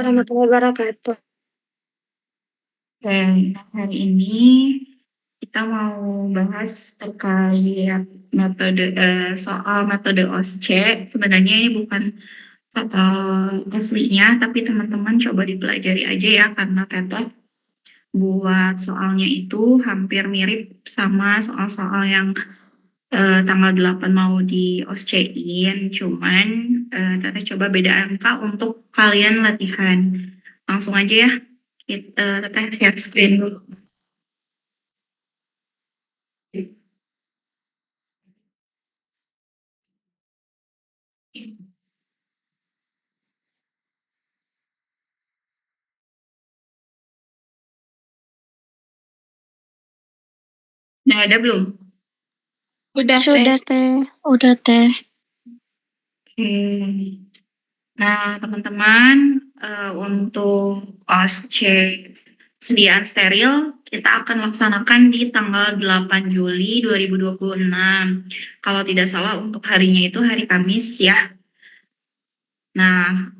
Warahmatullahi wabarakatuh. Oke, hari ini kita mau bahas terkait soal metode OSCE. Sebenarnya ini bukan soal aslinya, tapi teman-teman coba dipelajari aja ya, karena Teteh buat soalnya itu hampir mirip sama soal-soal yang tanggal 8 mau di OSCE-in, cuman Teteh coba beda angka untuk kalian latihan. Langsung aja ya, Teteh share screen dulu. Nah, ada belum? Sudah teh. Udah teh. Oke. Nah, teman-teman, untuk OSCE sediaan steril kita akan laksanakan di tanggal 8 Juli 2026. Kalau tidak salah untuk harinya itu hari Kamis ya. Nah,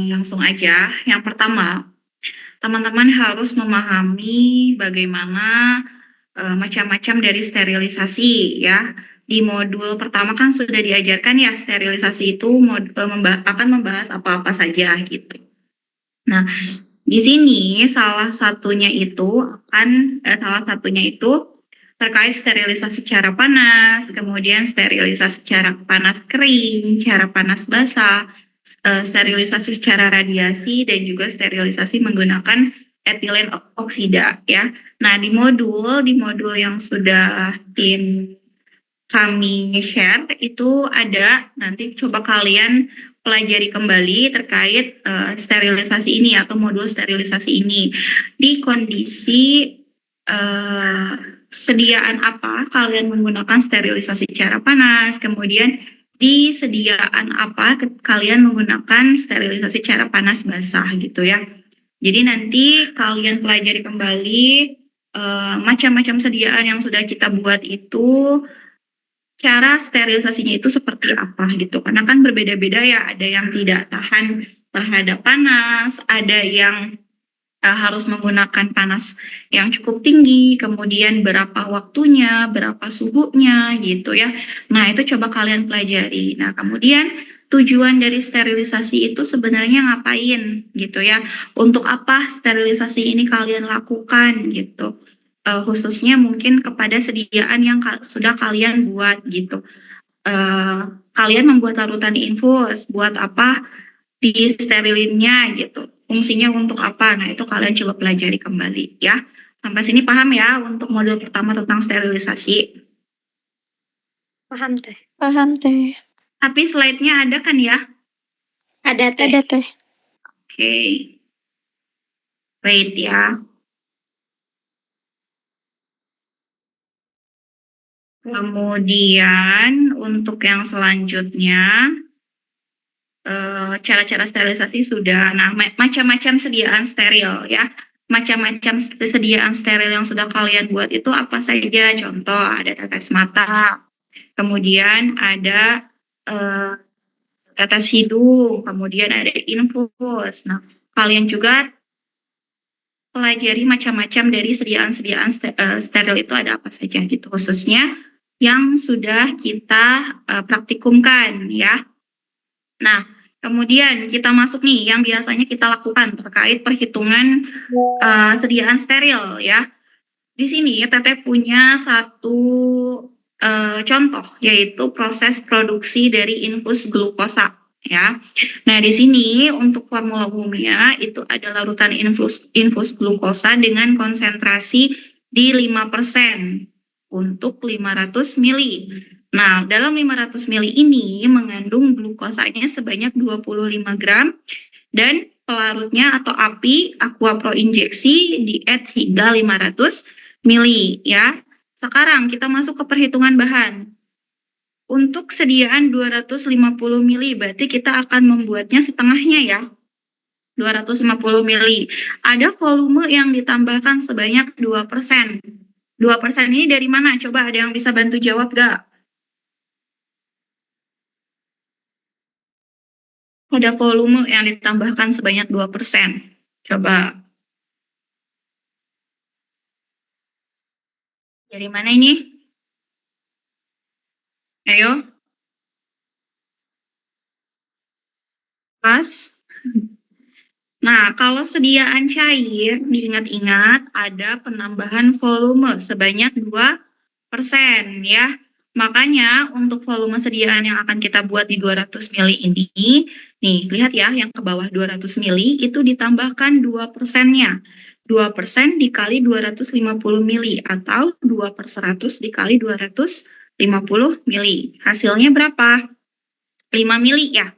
langsung aja. Yang pertama, teman-teman harus memahami bagaimana macam-macam dari sterilisasi ya. Di modul pertama kan sudah diajarkan ya sterilisasi itu akan membahas apa-apa saja gitu. Nah, di sini salah satunya itu terkait sterilisasi cara panas, kemudian sterilisasi cara panas kering, cara panas basah, sterilisasi secara radiasi, dan juga sterilisasi menggunakan etilen oksida ya. Nah, di modul yang sudah tim kami share itu ada, nanti coba kalian pelajari kembali terkait sterilisasi ini atau modul sterilisasi ini. Di kondisi sediaan apa kalian menggunakan sterilisasi cara panas, kemudian di sediaan apa kalian menggunakan sterilisasi cara panas basah gitu ya. Jadi nanti kalian pelajari kembali macam-macam sediaan yang sudah kita buat itu, cara sterilisasinya itu seperti apa gitu. Karena kan berbeda-beda ya, ada yang tidak tahan terhadap panas, ada yang harus menggunakan panas yang cukup tinggi, kemudian berapa waktunya, berapa suhunya gitu ya. Nah, itu coba kalian pelajari. Nah, kemudian tujuan dari sterilisasi itu sebenarnya ngapain gitu ya. Untuk apa sterilisasi ini kalian lakukan gitu. Khususnya mungkin kepada sediaan yang sudah kalian buat gitu. Kalian membuat larutan infus, buat apa di sterilinnya gitu. Fungsinya untuk apa? Nah, itu kalian coba pelajari kembali ya. Sampai sini paham ya untuk modul pertama tentang sterilisasi? Paham teh. Paham teh. Tapi slide-nya ada kan ya? Ada teh. Ada teh. Oke. Wait ya. Kemudian untuk yang selanjutnya, cara-cara sterilisasi sudah. Nah, macam-macam sediaan steril ya. Macam-macam sediaan steril yang sudah kalian buat itu apa saja? Contoh, ada tetes mata, kemudian ada tetes hidung, kemudian ada infus. Nah, kalian juga pelajari macam-macam dari sediaan-sediaan steril itu ada apa saja gitu, khususnya yang sudah kita praktikumkan ya. Nah, kemudian kita masuk nih yang biasanya kita lakukan terkait perhitungan sediaan steril ya. Di sini Teteh punya satu contoh, yaitu proses produksi dari infus glukosa ya. Nah, di sini untuk formula umumnya itu ada larutan infus glukosa dengan konsentrasi di 5% untuk 500 mili. Nah, dalam 500 mili ini mengandung glukosanya sebanyak 25 gram dan pelarutnya atau API aqua pro injeksi di add hingga 500 mili ya. Sekarang kita masuk ke perhitungan bahan. Untuk sediaan 250 mili, berarti kita akan membuatnya setengahnya ya. 250 mili. Ada volume yang ditambahkan sebanyak 2%. 2% ini dari mana? Coba ada yang bisa bantu jawab gak? ada volume yang ditambahkan sebanyak 2%. Coba. Dari mana ini? Ayo. Pas. Nah, kalau sediaan cair, diingat-ingat ada penambahan volume sebanyak 2%, ya. Makanya untuk volume sediaan yang akan kita buat di 200 mili ini, nih, lihat ya, yang ke bawah 200 mili itu ditambahkan 2%-nya. 2% dikali 250 mili, atau 2/100 dikali 250 mili. Hasilnya berapa? 5 mili ya.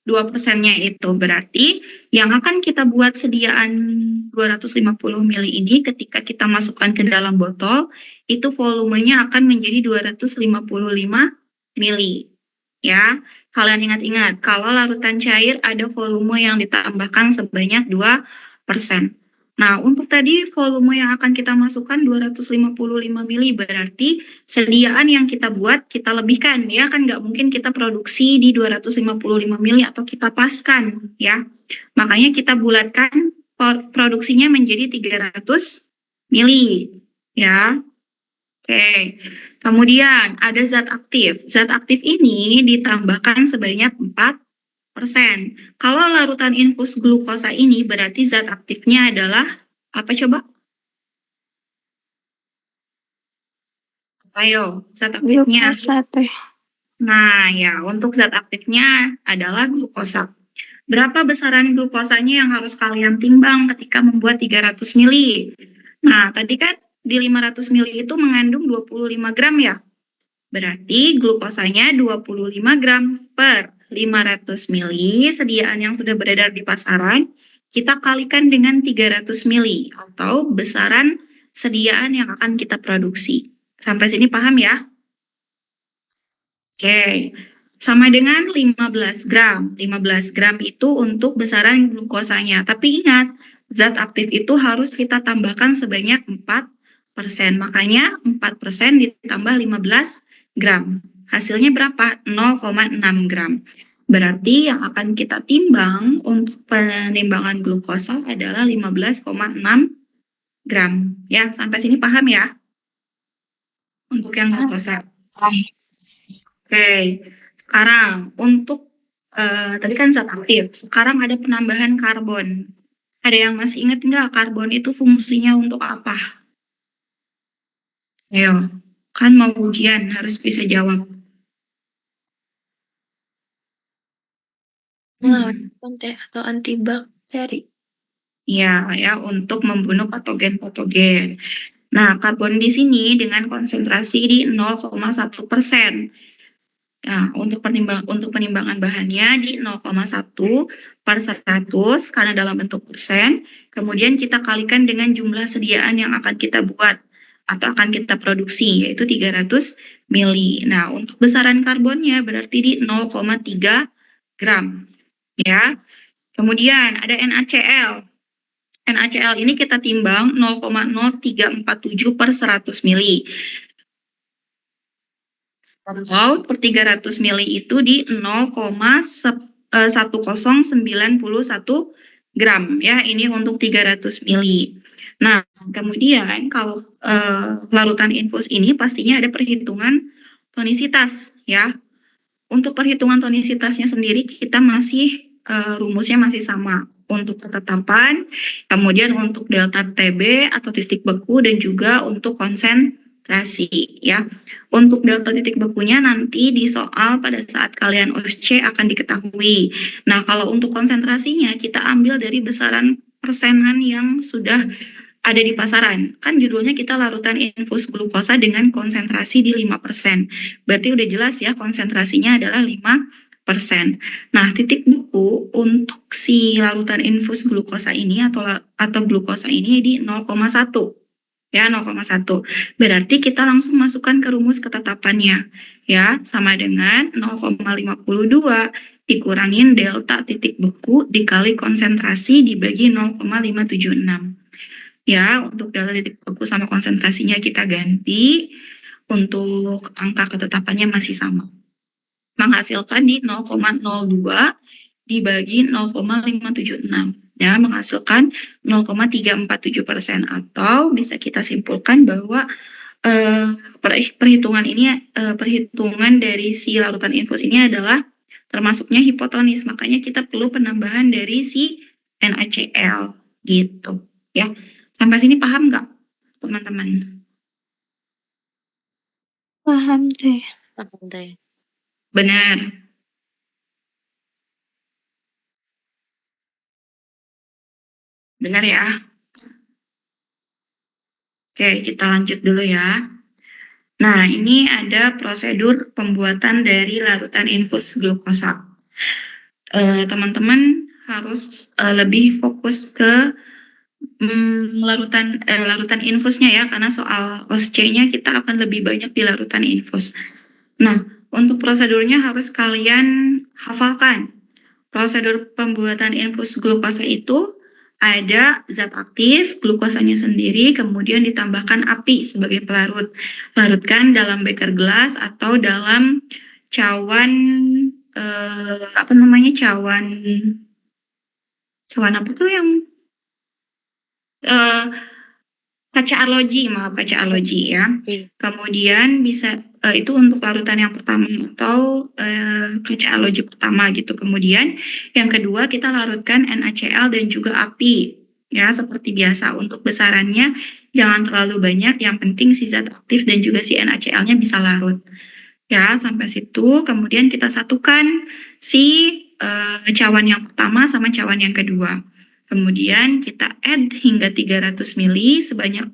2%-nya itu berarti yang akan kita buat sediaan 250 mili ini ketika kita masukkan ke dalam botol, itu volumenya akan menjadi 255 mili. Ya, kalian ingat-ingat, kalau larutan cair ada volume yang ditambahkan sebanyak 2%. Nah, untuk tadi volume yang akan kita masukkan 255 mili, berarti sediaan yang kita buat, kita lebihkan, ya kan nggak mungkin kita produksi di 255 mili atau kita paskan, ya. Makanya kita bulatkan produksinya menjadi 300 mili, ya. Oke, kemudian ada zat aktif. Zat aktif ini ditambahkan sebanyak 4%. Kalau larutan infus glukosa ini berarti zat aktifnya adalah apa coba? Ayo, zat aktifnya. Glukosa teh. Nah, ya, untuk zat aktifnya adalah glukosa. Berapa besaran glukosanya yang harus kalian timbang ketika membuat 300 mili? Nah, tadi kan di 500 mili itu mengandung 25 gram ya. Berarti glukosanya 25 gram per 500 mili sediaan yang sudah beredar di pasaran, kita kalikan dengan 300 mili atau besaran sediaan yang akan kita produksi. Sampai sini paham ya? Oke, sama dengan 15 gram. 15 gram itu untuk besaran glukosanya. Tapi ingat, zat aktif itu harus kita tambahkan sebanyak 4%. Makanya 4% ditambah 15 gram. Hasilnya berapa? 0,6 gram. Berarti yang akan kita timbang untuk penimbangan glukosa adalah 15,6 gram. Ya, sampai sini paham ya? Untuk yang glukosa. Oke, sekarang untuk tadi kan zat aktif, sekarang ada penambahan karbon. Ada yang masih ingat nggak karbon itu fungsinya untuk apa? Ayo, kan mau ujian harus bisa jawab. Teh atau antibakteri. Ya, untuk membunuh patogen-patogen. Nah, karbon di sini dengan konsentrasi di 0,1%. Nah, untuk penimbangan bahannya di 0,1/100 karena dalam bentuk persen. Kemudian kita kalikan dengan jumlah sediaan yang akan kita buat atau akan kita produksi, yaitu 300 mili. Nah, untuk besaran karbonnya berarti di 0,3 gram. Ya. Kemudian ada NaCl. NaCl ini kita timbang 0,0347/100 mili. Atau per 300 mili itu di 0,1091 gram ya, ini untuk 300 mili. Nah, kemudian kalau larutan infus ini pastinya ada perhitungan tonisitas ya. Untuk perhitungan tonisitasnya sendiri kita masih rumusnya masih sama untuk ketetapan, kemudian untuk delta TB atau titik beku dan juga untuk konsentrasi ya. Untuk delta titik bekunya nanti di soal pada saat kalian USC akan diketahui. Nah, kalau untuk konsentrasinya kita ambil dari besaran persenan yang sudah ada di pasaran. Kan judulnya kita larutan infus glukosa dengan konsentrasi di 5%. Berarti udah jelas ya konsentrasinya adalah 5%. Nah, titik beku untuk si larutan infus glukosa ini atau glukosa ini di 0,1. Ya, 0,1. Berarti kita langsung masukkan ke rumus ketetapannya. Ya, sama dengan 0,52 dikurangin delta titik beku dikali konsentrasi dibagi 0,576. Ya, untuk delta titik beku sama konsentrasinya kita ganti. Untuk angka ketetapannya masih sama. Menghasilkan di 0,02 dibagi 0,576 ya, menghasilkan 0,347%, atau bisa kita simpulkan bahwa perhitungan dari si larutan infus ini adalah termasuknya hipotonis, makanya kita perlu penambahan dari si NaCl gitu ya. Sampai sini paham nggak teman-teman? Paham teh. Paham teh. Benar. Benar ya. Oke, kita lanjut dulu ya. Nah, ini ada prosedur pembuatan dari larutan infus glukosa. Teman-teman harus lebih fokus ke larutan infusnya ya, karena soal OSC-nya kita akan lebih banyak di larutan infus. Nah, untuk prosedurnya harus kalian hafalkan. Prosedur pembuatan infus glukosa itu ada zat aktif, glukosanya sendiri, kemudian ditambahkan api sebagai pelarut. Larutkan dalam beker gelas atau dalam cawan cawan apa tuh yang kaca arloji ya. Kemudian bisa itu untuk larutan yang pertama atau kaca arloji pertama gitu. Kemudian yang kedua kita larutkan NaCl dan juga api ya, seperti biasa. Untuk besarannya jangan terlalu banyak, yang penting si zat aktif dan juga si NaCl-nya bisa larut. Ya, sampai situ. Kemudian kita satukan si cawan yang pertama sama cawan yang kedua. Kemudian kita add hingga 300 ml sebanyak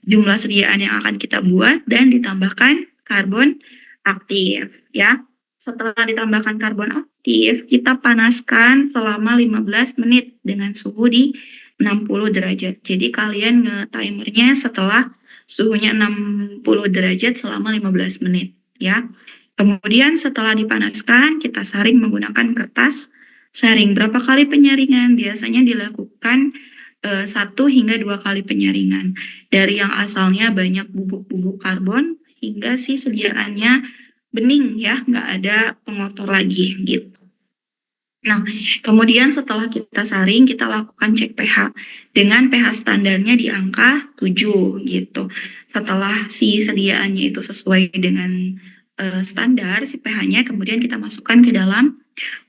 jumlah sediaan yang akan kita buat dan ditambahkan karbon aktif ya. Setelah ditambahkan karbon aktif, kita panaskan selama 15 menit dengan suhu di 60 derajat. Jadi kalian nge-timernya setelah suhunya 60 derajat selama 15 menit ya. Kemudian setelah dipanaskan, kita saring menggunakan kertas saring. Berapa kali penyaringan? Biasanya dilakukan 1 hingga 2 kali penyaringan. Dari yang asalnya banyak bubuk-bubuk karbon hingga si sediaannya bening ya, nggak ada pengotor lagi gitu. Nah, kemudian setelah kita saring, kita lakukan cek pH dengan pH standarnya di angka 7 gitu. Setelah si sediaannya itu sesuai dengan standar si pH-nya, kemudian kita masukkan ke dalam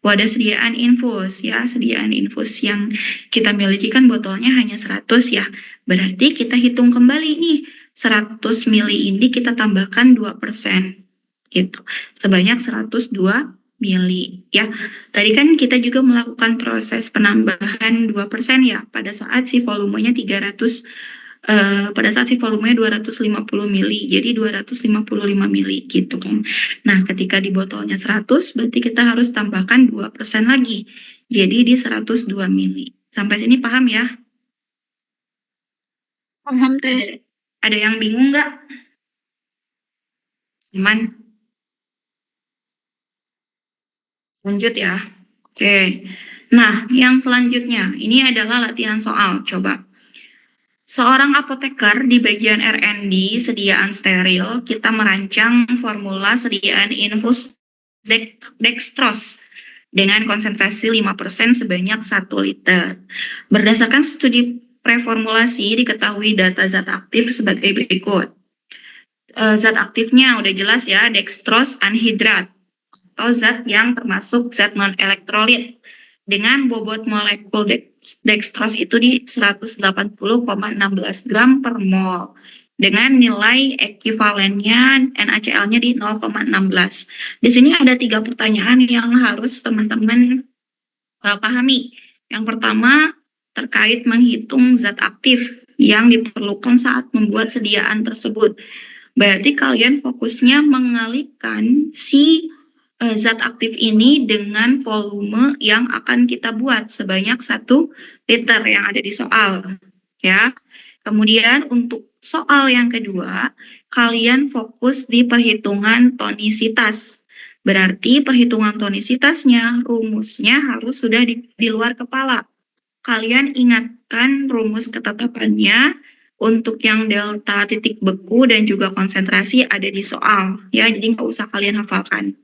wadah sediaan infus ya. Sediaan infus yang kita miliki kan botolnya hanya 100 ya. Berarti kita hitung kembali nih, 100 ml ini kita tambahkan 2% gitu. Sebanyak 102 mili ya. Tadi kan kita juga melakukan proses penambahan 2% ya pada saat si volumenya 250 mili, jadi 255 mili gitu kan. Nah, ketika di botolnya 100, berarti kita harus tambahkan 2% lagi, jadi di 102 mili. Sampai sini paham ya? Paham teh. Ada yang bingung nggak? Aman? Lanjut ya. Oke. Nah, yang selanjutnya, ini adalah latihan soal. Coba. Seorang apoteker di bagian R&D sediaan steril, kita merancang formula sediaan infus dextrose dengan konsentrasi 5% sebanyak 1 liter. Berdasarkan studi preformulasi, diketahui data zat aktif sebagai berikut. Zat aktifnya udah jelas ya, dextrose anhidrat, atau zat yang termasuk zat non-elektrolit, dengan bobot molekul dextrose itu di 180,16 gram per mol, dengan nilai ekuivalennya NaCl-nya di 0,16. Di sini ada 3 pertanyaan yang harus teman-teman pahami. Yang pertama, terkait menghitung zat aktif yang diperlukan saat membuat sediaan tersebut. Berarti kalian fokusnya mengalihkan si zat aktif ini dengan volume yang akan kita buat sebanyak 1 liter yang ada di soal ya. Kemudian untuk soal yang kedua, kalian fokus di perhitungan tonisitas. Berarti perhitungan tonisitasnya, rumusnya harus sudah di luar kepala. Kalian ingatkan rumus ketetapannya. Untuk yang delta titik beku dan juga konsentrasi ada di soal ya, jadi nggak usah kalian hafalkan.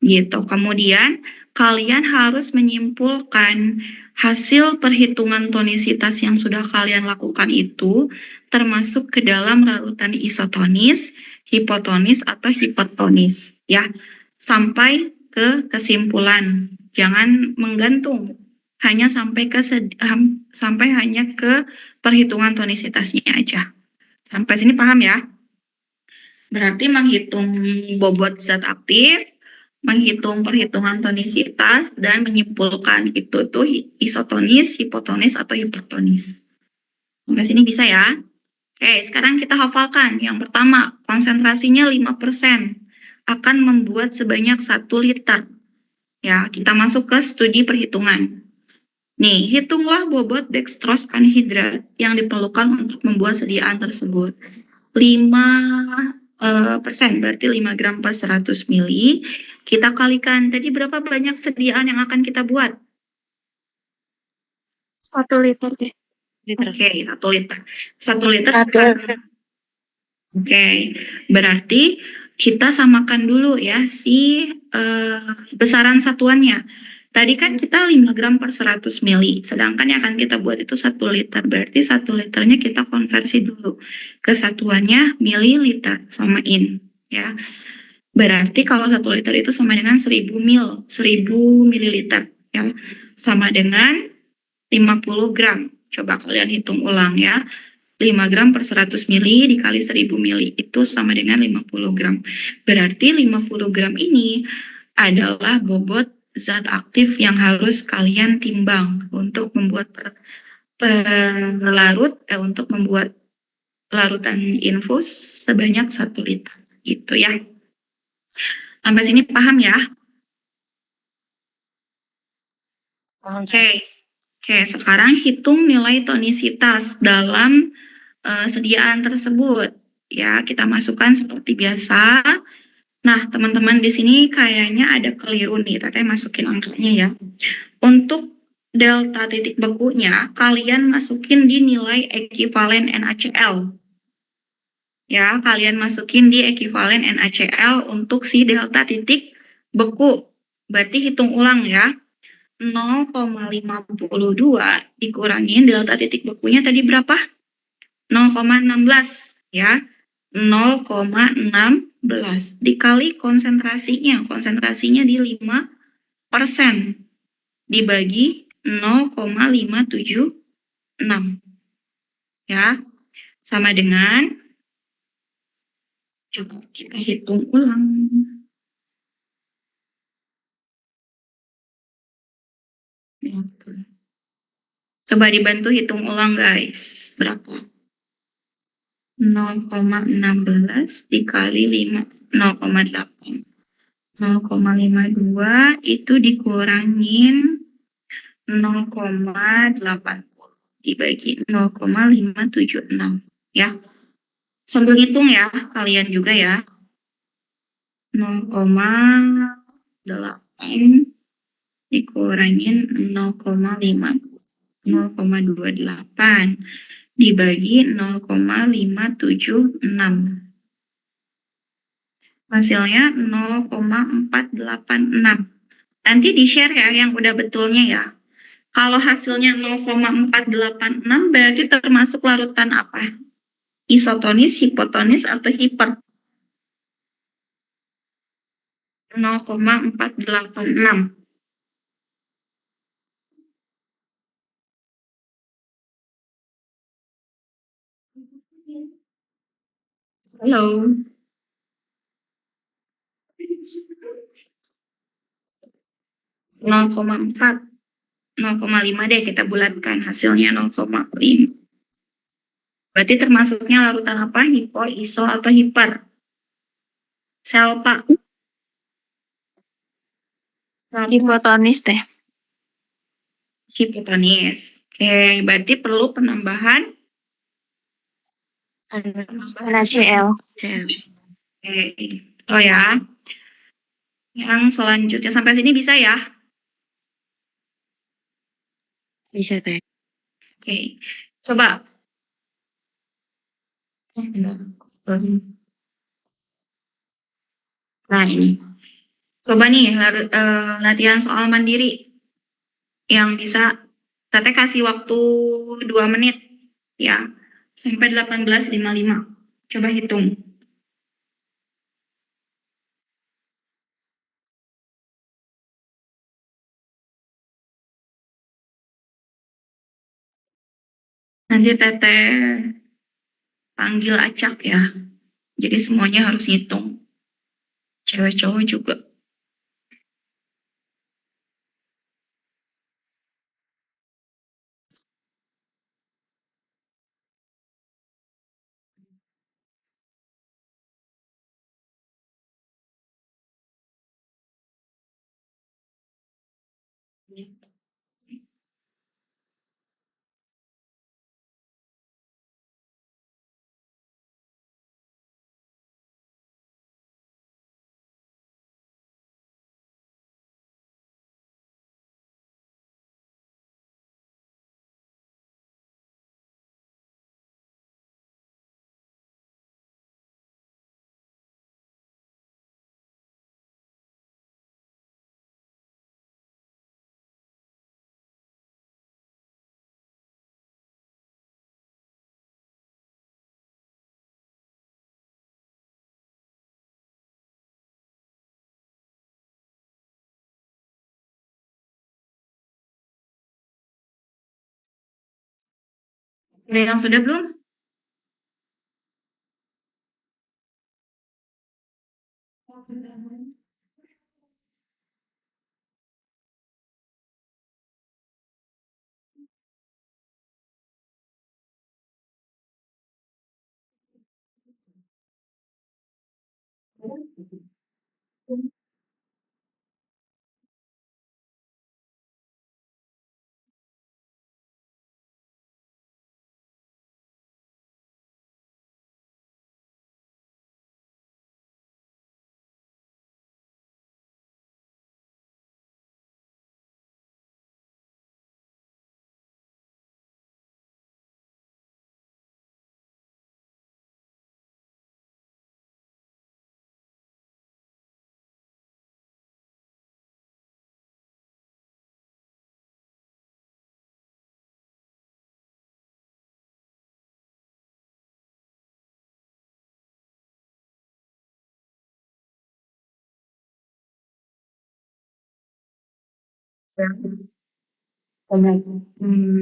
Gitu. Kemudian kalian harus menyimpulkan hasil perhitungan tonisitas yang sudah kalian lakukan itu termasuk ke dalam larutan isotonis, hipotonis atau hipertonis ya. Sampai ke kesimpulan. Jangan menggantung. Hanya sampai hanya ke perhitungan tonisitasnya aja. Sampai sini paham ya? Berarti menghitung bobot zat aktif, menghitung perhitungan tonisitas, dan menyimpulkan itu tuh isotonis, hipotonis, atau hipertonis. Sampai sini bisa ya? Oke, sekarang kita hafalkan. Yang pertama, konsentrasinya 5% akan membuat sebanyak 1 liter. Ya, kita masuk ke studi perhitungan. Nih, hitunglah bobot dextrose anhidrat yang diperlukan untuk membuat sediaan tersebut. 5% berarti 5 gram per 100 mili. Kita kalikan, tadi berapa banyak sediaan yang akan kita buat? 1 liter deh. Oke, 1 liter. 1 liter kan? Oke, berarti kita samakan dulu ya si besaran satuannya. Tadi kan kita 5 gram per 100 mili, sedangkan yang akan kita buat itu 1 liter. Berarti 1 liternya kita konversi dulu ke satuannya mililiter, samain ya. Berarti kalau 1 liter itu sama dengan 1000 mililiter ya. Sama dengan 50 gram. Coba kalian hitung ulang ya. 5 gram per 100 mili dikali 1000 mili itu sama dengan 50 gram. Berarti 50 gram ini adalah bobot zat aktif yang harus kalian timbang untuk membuat untuk membuat larutan infus sebanyak 1 liter gitu ya. Sampai sini paham ya? Oke. Oke, sekarang hitung nilai tonisitas dalam sediaan tersebut. Ya, kita masukkan seperti biasa. Nah, teman-teman di sini kayaknya ada keliru nih, Teteh masukin angkanya ya. Untuk delta titik bekunya, kalian masukin di nilai ekivalen NaCl. Ya, kalian masukin di ekivalen NaCl untuk si delta titik beku. Berarti hitung ulang ya. 0,52 dikurangin delta titik bekunya tadi berapa? 0,16 ya. 0,16 dikali konsentrasinya di 5% dibagi 0,576 ya, sama dengan, coba kita hitung ulang. Coba dibantu hitung ulang guys, berapa? 0,16 dikali 0,8. 0,52 itu dikurangin 0,80 dibagi 0,576 ya. Sambil hitung ya kalian juga ya. 0,8 dikurangin 0,28 dibagi 0,576. Hasilnya 0,486. Nanti di-share ya yang udah betulnya ya. Kalau hasilnya 0,486 berarti termasuk larutan apa? Isotonis, hipotonis, atau hiper? 0,486. Halo. 0,4. 0,5 deh kita bulatkan hasilnya 0,5. Berarti termasuknya larutan apa? Hipo, iso, atau hiper? Selpa. Hipotonis deh. Hipotonis. Oke, berarti perlu penambahan NaCl. Oke, oh ya. Yang selanjutnya sampai sini bisa ya? Bisa teh. Oke, coba. Nah ini. Coba nih latihan soal mandiri yang bisa Teteh kasih waktu 2 menit ya sampai 18.55. Coba hitung. Nanti Teteh panggil acak ya. Jadi semuanya harus ngitung. Cewek cowok juga. Ada yang sudah belum?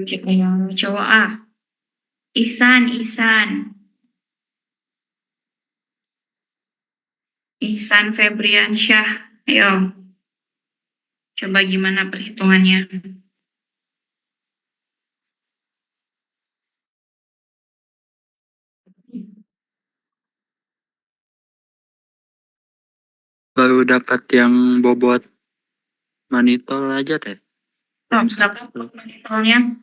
Siapa yang cowok ah? Ihsan Febriansyah. Ayo, coba gimana perhitungannya? Baru dapat yang bobot manitol aja teh. Berapa monitornya?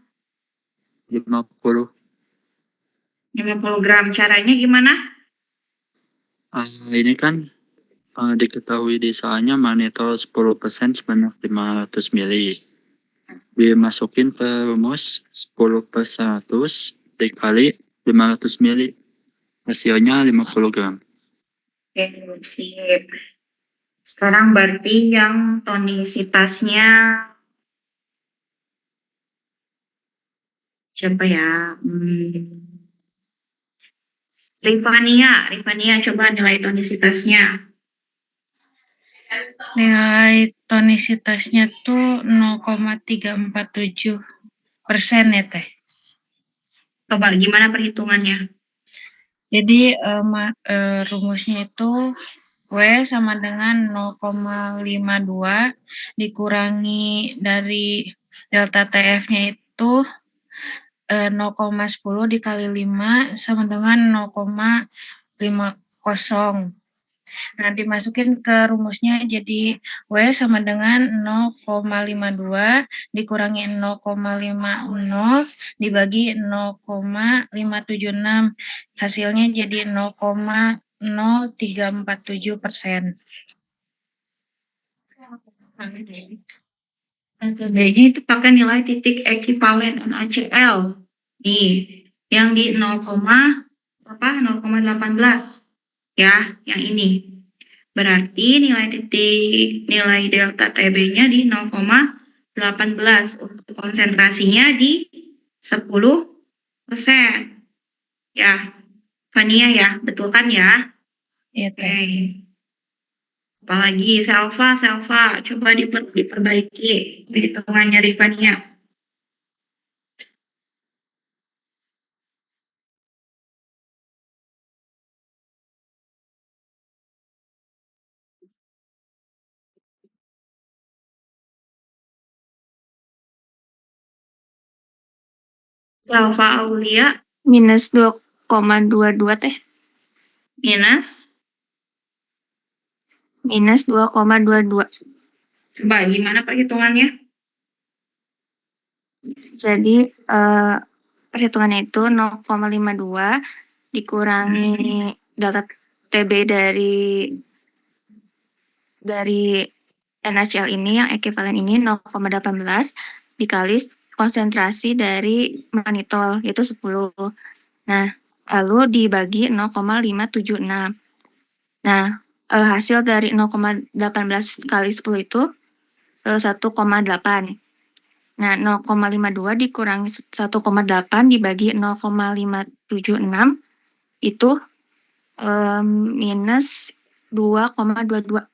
50. 50 gram. Caranya gimana? Ini kan diketahui desanya manitol 10% sebanyak 500 mili. Dimasukin ke rumus 10 per 100 dikali 500 mili. Hasilnya 50 gram. Oke, sip. Sekarang berarti yang tonisitasnya siapa ya? Rifania coba nilai tonisitasnya. Nilai tonisitasnya tuh 0,347% ya teh. Coba gimana perhitungannya? Jadi rumusnya itu W sama dengan 0,52 dikurangi dari delta TF-nya itu 0,10 dikali 5 sama dengan 0,50. Nah, dimasukin ke rumusnya jadi W sama dengan 0,52 dikurangi 0,50 dibagi 0,576. Hasilnya jadi 0,0347%. B-nya itu pakai nilai titik ekivalen NaCl. Nih, yang di 0,18 ya, yang ini. Berarti nilai delta TB-nya di 0,18. Untuk konsentrasinya di 10%. Ya, Fania ya, betul kan ya? Iya, Oke. Teh. Apalagi Selva, coba diperbaiki hitungannya Rifania. Selva Aulia Minus 2,22 teh. minus, Minus 2,22. coba gimana perhitungannya? Jadi perhitungannya itu 0,52 dikurangi delta TB dari NaCl ini yang ekuivalen ini 0,18 dikali konsentrasi dari mannitol yaitu 10. Nah, lalu dibagi 0,576. Nah, hasil dari 0,18 kali 10 itu 1,8. Nah, 0,52 dikurangi 1,8 dibagi 0,576 itu minus 2,22.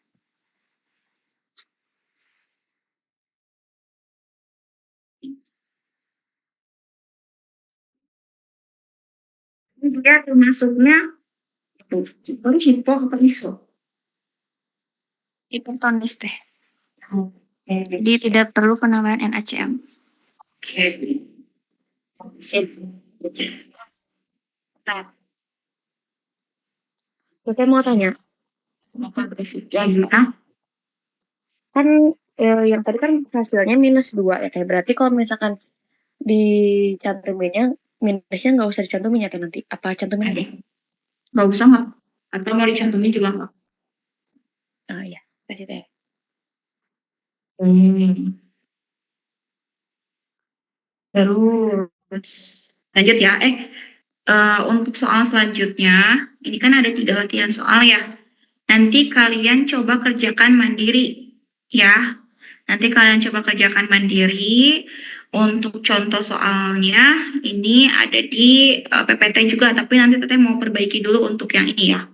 Ini dia termasuknya hipo apa iso? Hipertonis teh. Oke. Jadi tidak perlu penambahan NaCl. Oke. Sip. Nah, Oke, mau tanya, maka basicnya gimana? kan yang tadi kan hasilnya minus 2 ya, Teh. Berarti kalau misalkan dicantuminnya, minusnya nggak usah dicantumin ya, Teh, nanti. Apa cantumin aja? Nggak usah nggak? Atau mau dicantumin juga nggak? Ah, iya. Kasih, Teh. Terus lanjut ya. Untuk soal selanjutnya, ini kan ada 3 latihan soal ya. Nanti kalian coba kerjakan mandiri ya. Nanti kalian coba kerjakan mandiri. Untuk contoh soalnya ini ada di PPT juga, tapi nanti Teteh mau perbaiki dulu untuk yang ini ya.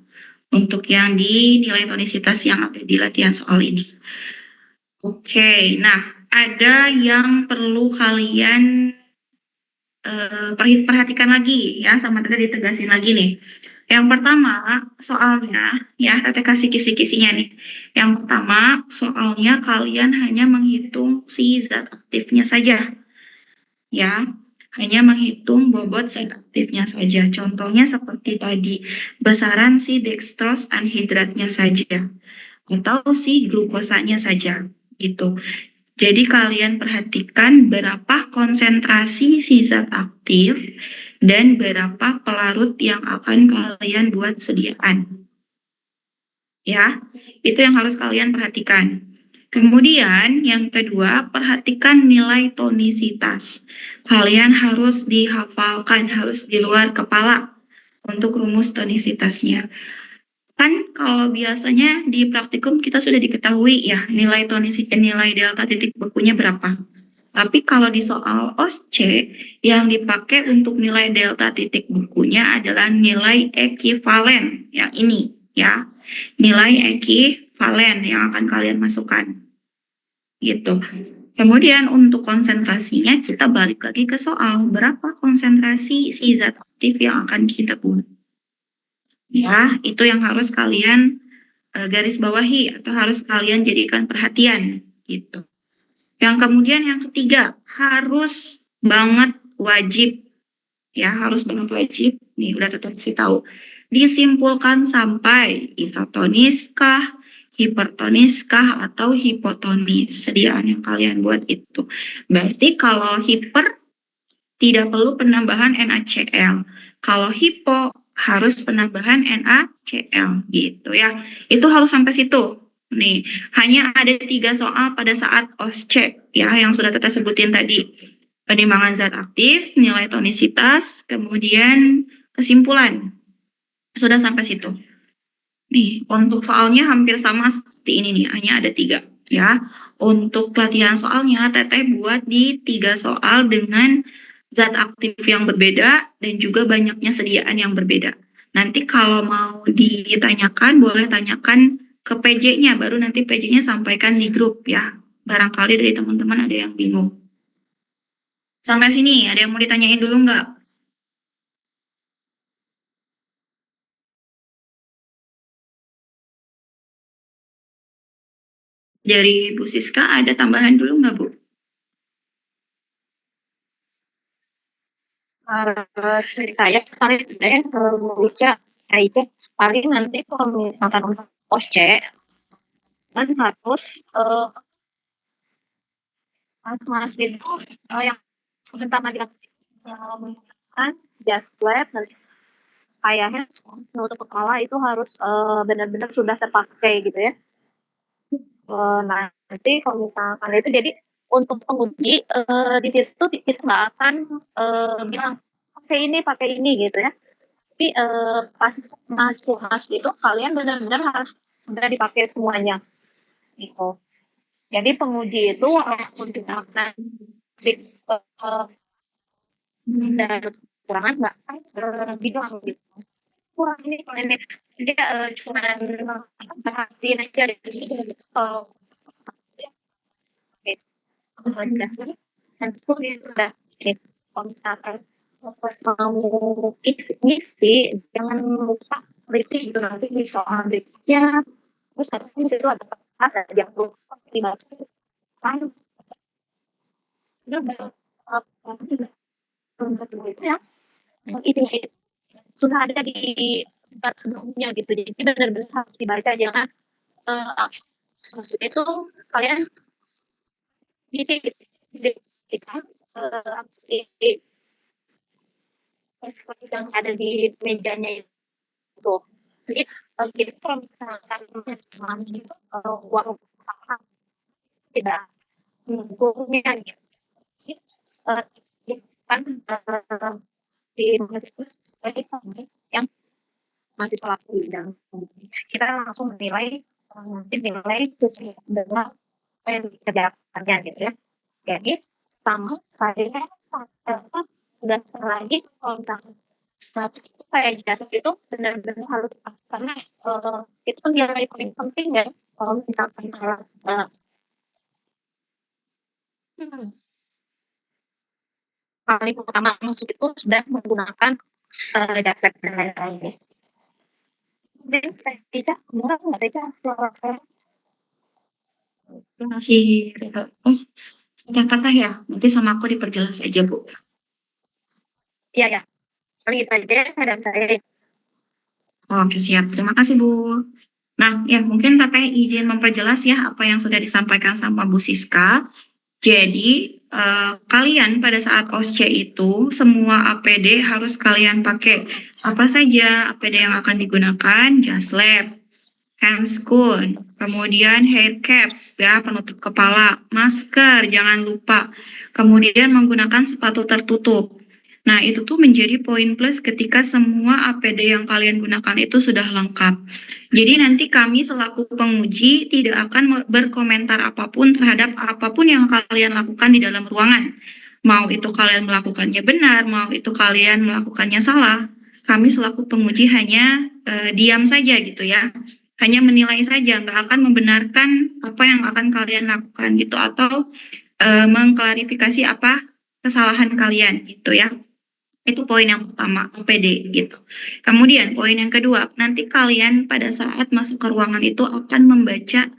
Untuk yang di nilai tonisitas yang ada di latihan soal ini. Oke, nah ada yang perlu kalian perhatikan lagi ya, sama Teteh ditegasin lagi nih. Yang pertama soalnya ya, Teteh kasih kisi-kisinya nih. Yang pertama soalnya kalian hanya menghitung si zat aktifnya saja ya, hanya menghitung bobot zat aktifnya saja. Contohnya seperti tadi, besaran si dextrose anhidratnya saja atau si glukosanya saja gitu. Jadi kalian perhatikan berapa konsentrasi si zat aktif dan berapa pelarut yang akan kalian buat sediaan. Ya, itu yang harus kalian perhatikan. Kemudian yang kedua, perhatikan nilai tonisitas. Kalian harus dihafalkan, harus di luar kepala untuk rumus tonisitasnya. Kan kalau biasanya di praktikum kita sudah diketahui ya nilai delta titik bekunya berapa. Tapi kalau di soal OSC yang dipakai untuk nilai delta titik bekunya adalah nilai ekivalen yang ini ya. Nilai ekivalen yang akan kalian masukkan. Gitu. Kemudian untuk konsentrasinya kita balik lagi ke soal berapa konsentrasi si zat aktif yang akan kita buat. Ya, itu yang harus kalian garis bawahi atau harus kalian jadikan perhatian gitu. Yang kemudian yang ketiga, harus banget wajib ya, harus banget wajib. Nih udah tetap sih tahu. Disimpulkan sampai isotonis kah, hipertonis kah atau hipotonis sediaan yang kalian buat itu. Berarti kalau hiper tidak perlu penambahan NaCl. Kalau hipo harus penambahan NaCl gitu ya. Itu harus sampai situ. Nih, hanya ada 3 soal pada saat OSCE ya yang sudah Teteh sebutin tadi. Penimbangan zat aktif, nilai tonisitas, kemudian kesimpulan. Sudah sampai situ. Nih, untuk soalnya hampir sama seperti ini nih, hanya ada 3 ya. Untuk latihan soalnya, Teteh buat di 3 soal dengan zat aktif yang berbeda dan juga banyaknya sediaan yang berbeda. Nanti kalau mau ditanyakan, boleh tanyakan ke PJ-nya, baru nanti PJ-nya sampaikan di grup ya. Barangkali dari teman-teman ada yang bingung. Sampai sini, ada yang mau ditanyain dulu nggak? Dari Bu Siska ada tambahan dulu nggak, Bu? Saya kemarin sebenarnya membaca aja paling nanti kalau misalkan untuk OSCE kan harus mas itu yang pertama dilakukan just lab nanti kayaknya untuk kepala itu harus benar-benar sudah terpakai gitu ya. Nanti kalau misalkan itu jadi untuk penguji di situ kita nggak akan bilang pakai ini gitu ya. Tapi pas masuk itu kalian benar-benar harus sudah dipakai semuanya gitu. Jadi penguji itu menggunakan di dan kekurangan nggak bilang gitu. Kurang ini kalau ini dia cuma perhatiin aja gitu. Dan sekolah itu udah kalau misalkan pas mau ngisi jangan lupa repeat gitu nanti di soal berikutnya terus nanti di situ ada yang lupa dibaca kan itu itu ya isinya itu sudah ada di tempat sebelumnya gitu jadi benar-benar harus dibaca jangan maksudnya itu kalian isi kita yang ada di mejanya itu. Jadi kita kalau misalkan itu uang usaha tidak menggugurnya gitu. Kan di mahasiswa sebagai yang mahasiswa laku bidang kita langsung menilai nanti nilai sesuai dengan apa yang dikerjakannya gitu ya. Jadi sama saya udah lagi kalau misalkan satu itu kayak jasa itu benar-benar harus karena itu nilai paling penting ya kalau misalkan paling utama masuk itu sudah menggunakan jasa dan lain-lain. Jadi Teja, murah nggak Teja? Terima kasih. Udah patah ya? Nanti sama aku diperjelas aja, Bu. Iya, ya. Paling itu aja dan saya. Oke, siap. Terima kasih, Bu. Nah, ya mungkin Teteh izin memperjelas ya apa yang sudah disampaikan sama Bu Siska. Jadi, kalian pada saat OSCE itu, semua APD harus kalian pakai. Apa saja APD yang akan digunakan? Jas lab, handscoon, kemudian hair cap, ya, penutup kepala, masker, jangan lupa. Kemudian menggunakan sepatu tertutup. Nah, itu tuh menjadi poin plus ketika semua APD yang kalian gunakan itu sudah lengkap. Jadi nanti kami selaku penguji tidak akan berkomentar apapun terhadap apapun yang kalian lakukan di dalam ruangan. Mau itu kalian melakukannya benar, mau itu kalian melakukannya salah. Kami selaku penguji hanya diam saja gitu ya. Hanya menilai saja, nggak akan membenarkan apa yang akan kalian lakukan gitu atau mengklarifikasi apa kesalahan kalian gitu ya. Itu poin yang pertama, APD gitu. Kemudian poin yang kedua, nanti kalian pada saat masuk ke ruangan itu akan membaca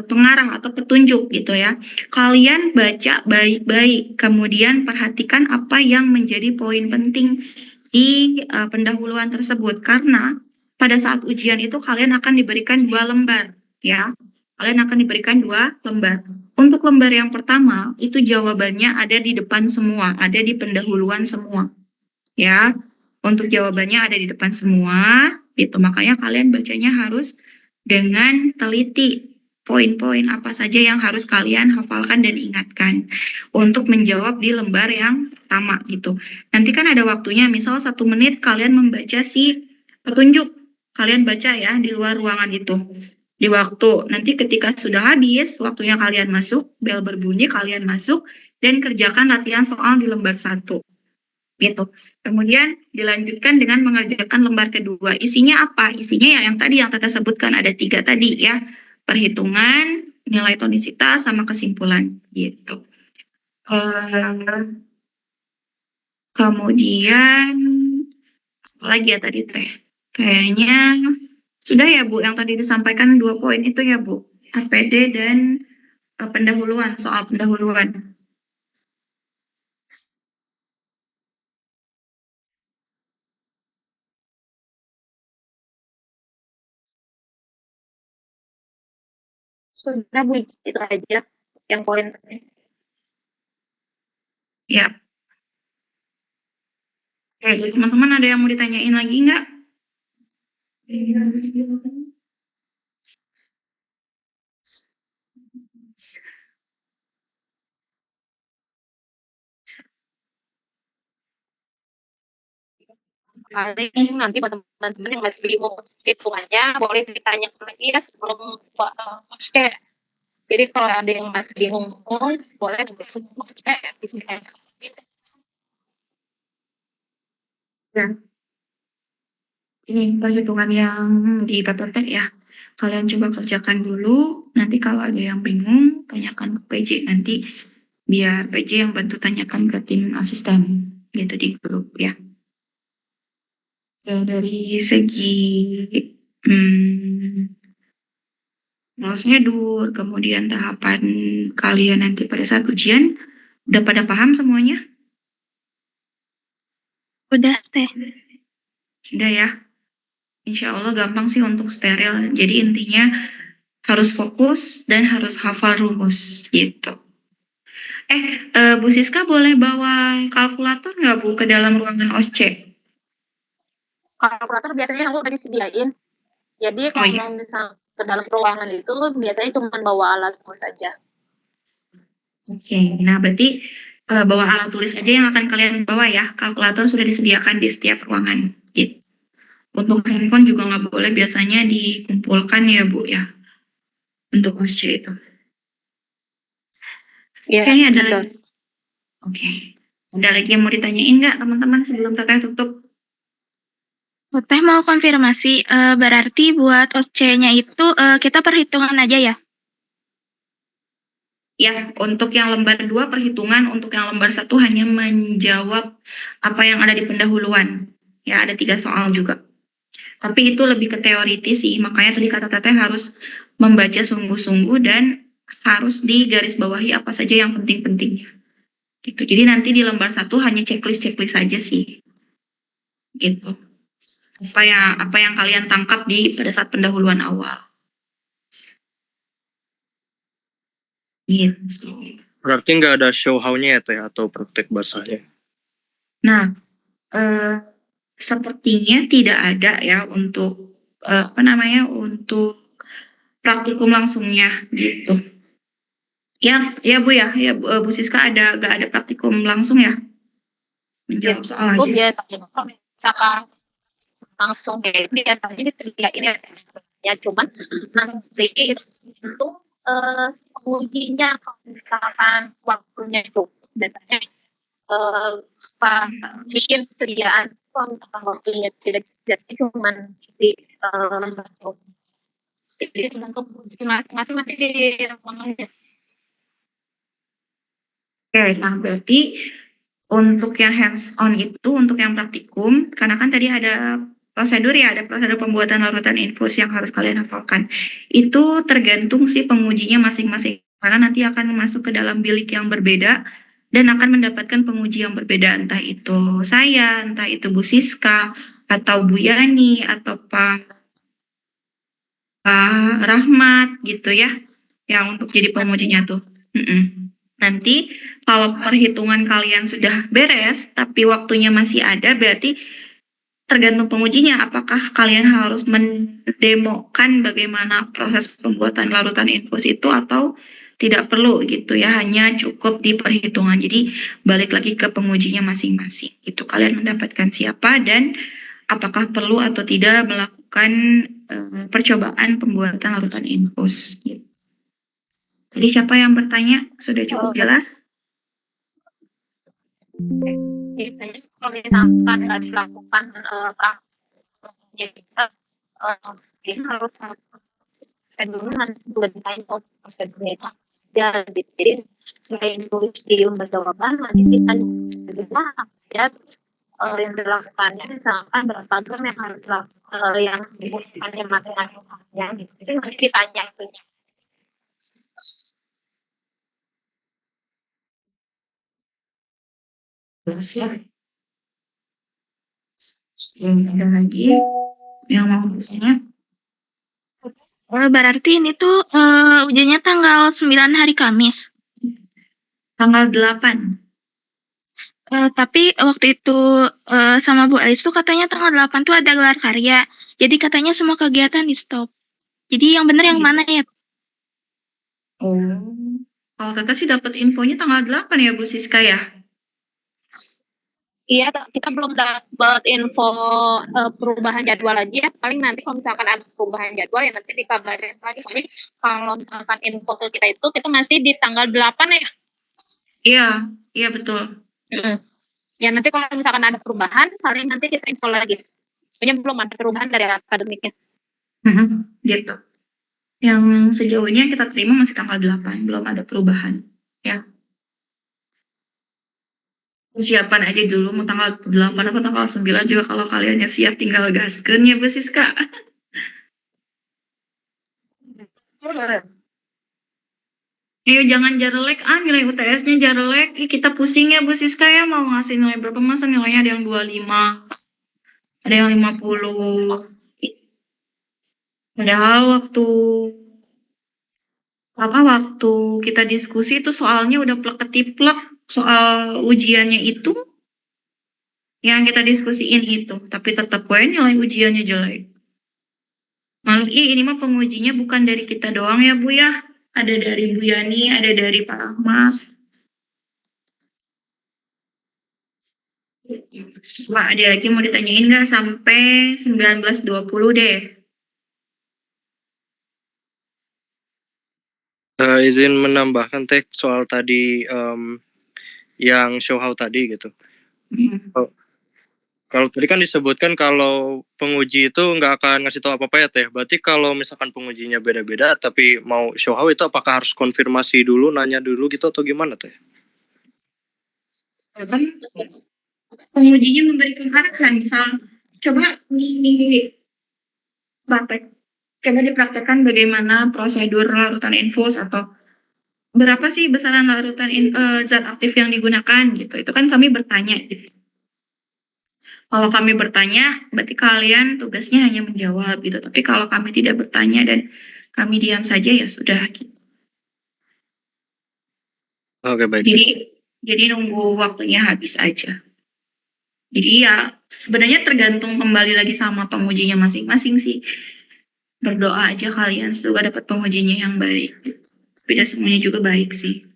pengarah atau petunjuk gitu ya. Kalian baca baik-baik, kemudian perhatikan apa yang menjadi poin penting di pendahuluan tersebut. Karena pada saat ujian itu kalian akan diberikan 2 lembar ya. Kalian akan diberikan 2 lembar. Untuk lembar yang pertama, itu jawabannya ada di depan semua, ada di pendahuluan semua. Ya, untuk jawabannya ada di depan semua, itu makanya kalian bacanya harus dengan teliti. Poin-poin apa saja yang harus kalian hafalkan dan ingatkan untuk menjawab di lembar yang pertama gitu. Nanti kan ada waktunya, misal 1 menit kalian membaca si petunjuk kalian baca ya di luar ruangan itu. Di waktu nanti ketika sudah habis waktunya kalian masuk, bel berbunyi, kalian masuk dan kerjakan latihan soal di lembar 1 gitu. Kemudian dilanjutkan dengan mengerjakan lembar kedua. Isinya apa? Isinya ya yang tadi yang Tata sebutkan ada 3 tadi ya. Perhitungan, nilai tonisitas sama kesimpulan gitu. Kemudian apa lagi ya tadi tes? Kayaknya sudah ya Bu yang tadi disampaikan 2 poin itu ya Bu. APD dan pendahuluan, soal pendahuluan. Sudah Bu, itu aja yang poin. Ya. Oke, teman-teman ada yang mau ditanyain lagi nggak? Paling nanti buat teman-teman yang masih bingung hitungannya boleh ditanya lagi ya sebelum cek. Jadi kalau ada yang masih bingung boleh sebelum cek di sini. Ya. Ini perhitungan yang di PPT ya. Kalian coba kerjakan dulu. Nanti kalau ada yang bingung, tanyakan ke PJ nanti. Biar PJ yang bantu tanyakan ke tim asisten gitu di grup ya. Ya, dari segi prosedur, kemudian tahapan kalian nanti pada saat ujian, udah pada paham semuanya? Udah, Teh. Sudah ya? Insya Allah gampang sih untuk steril. Jadi intinya harus fokus dan harus hafal rumus gitu. Bu Siska boleh bawa kalkulator nggak Bu ke dalam ruangan OSCE? Kalkulator biasanya aku udah disediain. Jadi kalau iya. misalnya ke dalam ruangan itu biasanya cuma bawa alat tulis saja. Oke, nah berarti bawa alat tulis aja yang akan kalian bawa ya. Kalkulator sudah disediakan di setiap ruangan. Gitu. Untuk handphone juga nggak boleh, biasanya dikumpulkan ya Bu ya. Untuk OSCE itu. Iya, Kayaknya ada betul. lagi. Oke. Ada lagi yang mau ditanyain nggak teman-teman sebelum Teteh tutup? Teh mau konfirmasi, berarti buat OC-nya itu kita perhitungan aja ya? Ya, untuk yang lembar 2 perhitungan, untuk yang lembar 1 hanya menjawab apa yang ada di pendahuluan. Ya, ada 3 soal juga. Tapi itu lebih ke teoritis sih, makanya tadi kata Teteh harus membaca sungguh-sungguh dan harus digarisbawahi apa saja yang penting-pentingnya. Gitu. Jadi nanti di lembar 1 hanya checklist saja sih. Gitu. Apa yang kalian tangkap pada saat pendahuluan awal. Gitu. Berarti nggak ada show how-nya ya Teh atau praktek basahnya? Nah, sepertinya tidak ada ya untuk untuk praktikum langsungnya gitu. Ya Bu ya, Bu Siska nggak ada praktikum langsung ya? Menjawab soal Aku aja. biasanya kalau misalkan langsung kayak biasanya disediain ya cuman nanti itu ujinya kalau misalkan waktunya cukup biasanya bikin sediaan kalau misalkan waktunya tidak jadi cuman si jadi tergantung uji masing-masing nanti di ruangannya. Oke, nah berarti untuk yang hands on itu, untuk yang praktikum, karena kan tadi ada prosedur ya, ada prosedur pembuatan larutan infus yang harus kalian hafalkan. Itu tergantung si pengujinya masing-masing, karena nanti akan masuk ke dalam bilik yang berbeda dan akan mendapatkan penguji yang berbeda, entah itu saya, entah itu Bu Siska, atau Bu Yani, atau Pak Rahmat gitu ya, yang untuk jadi pengujinya tuh. Nanti kalau perhitungan kalian sudah beres, tapi waktunya masih ada, berarti tergantung pengujinya. Apakah kalian harus mendemokan bagaimana proses pembuatan larutan infus itu atau tidak perlu gitu ya, hanya cukup di perhitungan. Jadi balik lagi ke pengujinya masing-masing. Itu kalian mendapatkan siapa dan apakah perlu atau tidak melakukan melakukan percobaan pembuatan larutan infus. Gitu. Tadi siapa yang bertanya? Sudah cukup jelas? Biasanya kalau misalkan nggak dilakukan prakteknya kita ini harus prosedurnya nanti juga ditanya prosedurnya itu ya, jadi selain tulis di lembar jawaban nanti kita juga ya yang dilakukannya misalkan berapa gram yang harus yang dibutuhkannya masing-masing ya gitu. Jadi nanti ditanya itu. Jelas ya. Ada lagi yang mau bertanya? Berarti ini tuh ujiannya tanggal 9 hari Kamis. Tanggal 8. Tapi waktu itu sama Bu Alice tuh katanya tanggal 8 tuh ada gelar karya. Jadi katanya semua kegiatan di stop. Jadi yang bener yang mana ya? Oh. Kalau kakak sih dapat infonya tanggal 8 ya Bu Siska ya? Iya, kita belum dapat info perubahan jadwal aja. Paling nanti kalau misalkan ada perubahan jadwal ya nanti dikabarin lagi. Soalnya kalau misalkan info ke kita itu kita masih di tanggal 8 ya. Iya betul. Ya nanti kalau misalkan ada perubahan paling nanti kita info lagi. Soalnya belum ada perubahan dari akademiknya. Gitu. Yang sejauh ini yang kita terima masih tanggal 8, belum ada perubahan. Ya. Persiapan aja dulu mau tanggal 8 atau tanggal 9 juga kalau kalian siap tinggal gaskeun ya Bu Siska. Ayo jangan jarelek nilai UTS-nya jarelek. Kita pusing ya Bu Siska ya mau ngasih nilai berapa masa nilainya ada yang 25. Ada yang 50. Padahal waktu kita diskusi itu soalnya udah plek-ketiplek soal ujiannya itu yang kita diskusiin itu, tapi tetap gue nilai ujiannya jelek. Malu ini mah pengujinya bukan dari kita doang ya Bu ya, ada dari Bu Yani, ada dari Pak Ahmad. Pak, ada lagi mau ditanyain nggak sampai 19.20 deh? Izin menambahkan Teh soal tadi yang show how tadi gitu. Kalau tadi kan disebutkan kalau penguji itu nggak akan ngasih tahu apa-apa ya Teh. Berarti kalau misalkan pengujinya beda-beda tapi mau show how itu apakah harus konfirmasi dulu, nanya dulu gitu atau gimana Teh? Kan pengujinya memberikan arahan, misal coba coba dipraktekkan bagaimana prosedur larutan infus atau berapa sih besaran larutan zat aktif yang digunakan gitu. Itu kan kami bertanya gitu. Kalau kami bertanya, berarti kalian tugasnya hanya menjawab gitu. Tapi kalau kami tidak bertanya dan kami diam saja ya sudah gitu. Oke, baik. Jadi nunggu waktunya habis aja. Jadi ya sebenarnya tergantung kembali lagi sama pengujinya masing-masing sih. Berdoa aja kalian semoga dapat pengujinya yang baik. Tidak semuanya juga baik sih.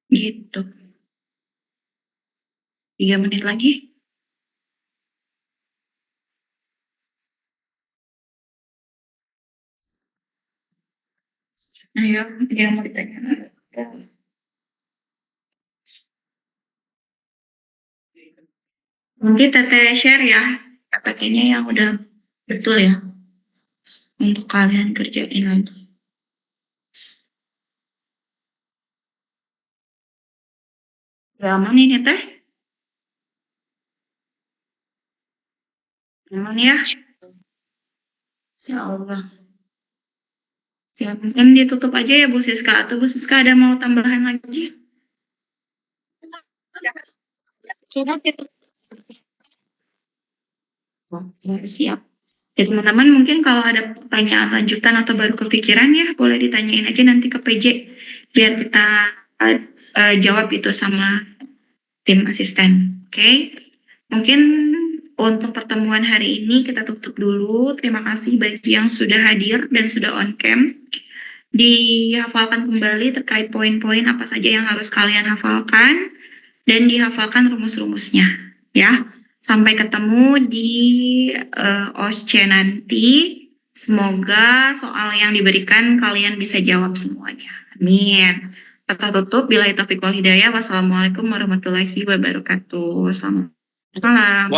Gitu. 3 menit lagi. Ayo, yang mau ditanya. Nanti Teteh share ya PPT-nya yang udah betul ya. Untuk kalian kerjain lagi. Udah aman ini Teh? Aman ya? Ya Allah. Ya mungkin ditutup aja ya Bu Siska. Atau Bu Siska ada mau tambahan lagi? Oke, siap. Ya teman-teman mungkin kalau ada pertanyaan lanjutan atau baru kepikiran ya boleh ditanyain aja nanti ke PJ biar kita jawab itu sama tim asisten. Oke? Mungkin untuk pertemuan hari ini kita tutup dulu. Terima kasih bagi yang sudah hadir dan sudah on cam. Dihafalkan kembali terkait poin-poin apa saja yang harus kalian hafalkan dan dihafalkan rumus-rumusnya ya. Sampai ketemu di OSCE nanti. Semoga soal yang diberikan kalian bisa jawab semuanya. Amin. Kata tutup, billahi taufiq wal hidayah. Wassalamualaikum warahmatullahi wabarakatuh. Selamat malam.